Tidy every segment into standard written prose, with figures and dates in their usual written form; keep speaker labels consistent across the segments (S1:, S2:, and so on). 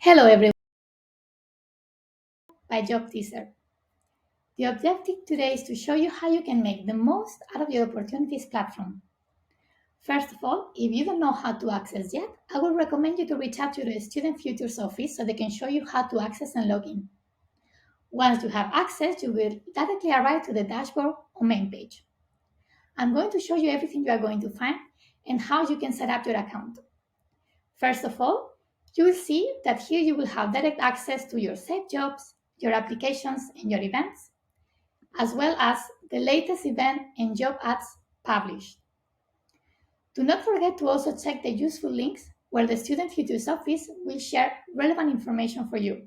S1: Hello everyone by JobTeaser. The objective today is to show you how you can make the most out of your opportunities platform. First of all, if you don't know how to access yet, I would recommend you to reach out to the Student Futures office so they can show you how to access and log in. Once you have access, you will directly arrive to the dashboard or main page. I'm going to show you everything you are going to find and how you can set up your account. First of all, you will see that here you will have direct access to your saved jobs, your applications, and your events, as well as the latest event and job ads published. Do not forget to also check the useful links where the Student Futures Office will share relevant information for you.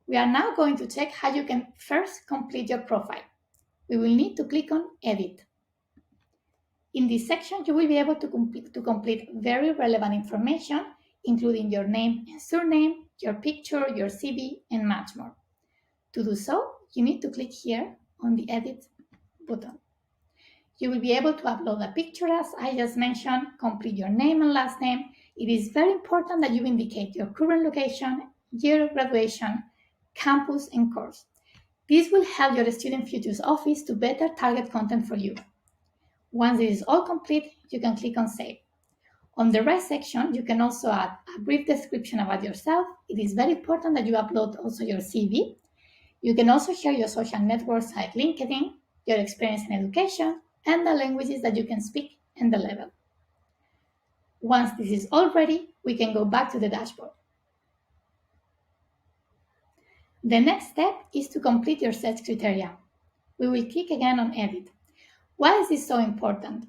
S1: We are now going to check how you can first complete your profile. We will need to click on Edit. In this section, you will be able to complete very relevant information, including your name and surname, your picture, your CV, and much more. To do so, you need to click here on the Edit button. You will be able to upload a picture as I just mentioned, complete your name and last name. It is very important that you indicate your current location, year of graduation, campus, and course. This will help your Student Futures office to better target content for you. Once it is all complete, you can click on Save. On the right section, you can also add a brief description about yourself. It is very important that you upload also your CV. You can also share your social networks like LinkedIn, your experience in education, and the languages that you can speak and the level. Once this is all ready, we can go back to the dashboard. The next step is to complete your search criteria. We will click again on Edit. Why is this so important?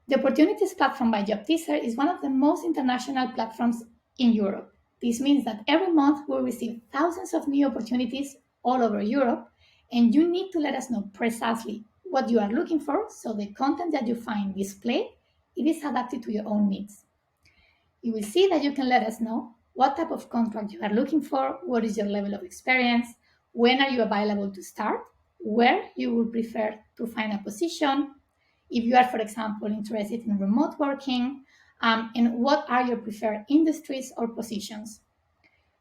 S1: The Opportunities platform by JobTeaser is one of the most international platforms in Europe. This means that every month we'll receive thousands of new opportunities all over Europe, and you need to let us know precisely what you are looking for so the content that you find displayed it is adapted to your own needs. You will see that you can let us know what type of contract you are looking for, what is your level of experience, when are you available to start, where you would prefer to find a position, if you are, for example, interested in remote working, and what are your preferred industries or positions.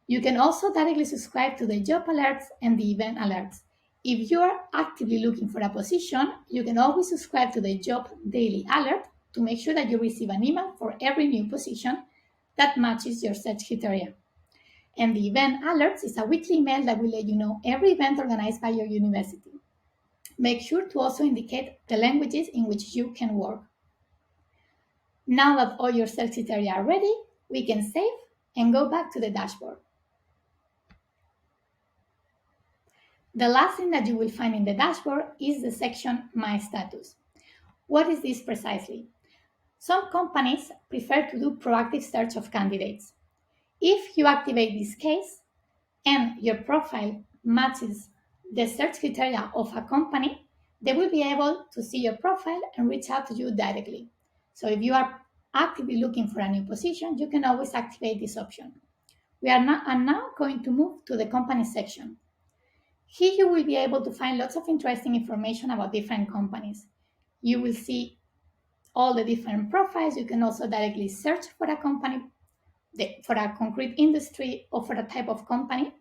S1: You can also directly subscribe to the job alerts and the event alerts. If you are actively looking for a position, you can always subscribe to the job daily alert to make sure that you receive an email for every new position that matches your search criteria. And the event alerts is a weekly email that will let you know every event organized by your university. Make sure to also indicate the languages in which you can work. Now that all your search criteria are ready, we can save and go back to the dashboard. The last thing that you will find in the dashboard is the section My Status. What is this precisely? Some companies prefer to do proactive search of candidates. If you activate this case and your profile matches the search criteria of a company, they will be able to see your profile and reach out to you directly. So if you are actively looking for a new position, you can always activate this option. We are now going to move to the company section. Here you will be able to find lots of interesting information about different companies. You will see all the different profiles. You can also directly search for a company, for a concrete industry, or for a type of company.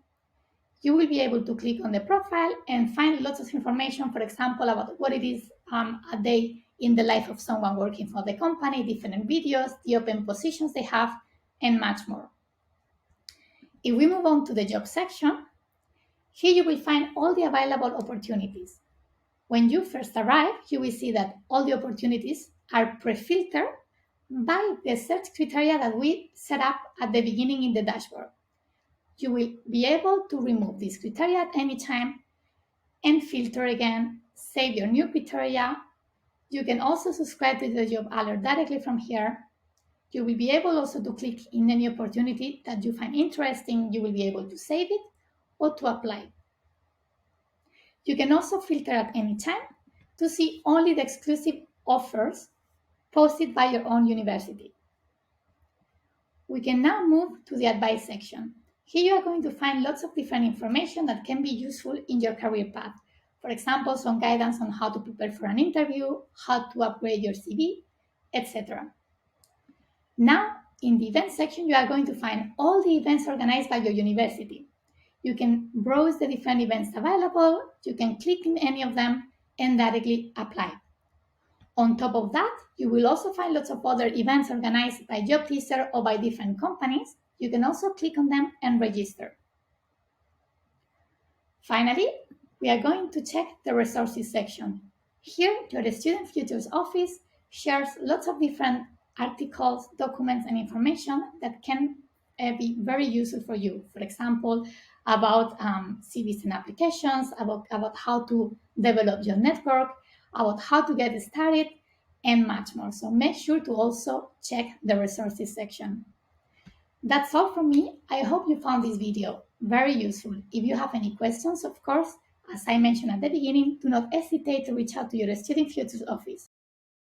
S1: You will be able to click on the profile and find lots of information, for example, about what it is a day in the life of someone working for the company, different videos, the open positions they have, and much more. If we move on to the job section, here you will find all the available opportunities. When you first arrive, you will see that all the opportunities are pre-filtered by the search criteria that we set up at the beginning in the dashboard. You will be able to remove these criteria at any time and filter again, save your new criteria. You can also subscribe to the job alert directly from here. You will be able also to click in any opportunity that you find interesting. You will be able to save it or to apply. You can also filter at any time to see only the exclusive offers posted by your own university. We can now move to the advice section. Here you are going to find lots of different information that can be useful in your career path. For example, some guidance on how to prepare for an interview, how to upgrade your CV, etc. Now In the events section, you are going to find all the events organized by your university. You can browse the different events available, you can click in any of them and directly apply. On top of that, you will also find lots of other events organized by JobTeaser or by different companies. You can also click on them and register. Finally, we are going to check the resources section. Here, your Student Futures Office shares lots of different articles, documents, and information that can be very useful for you. For example, about CVs and applications, about how to develop your network, about how to get started, and much more. So make sure to also check the resources section. That's all from me. I hope you found this video very useful. If you have any questions, of course, as I mentioned at the beginning, do not hesitate to reach out to your Student Futures office.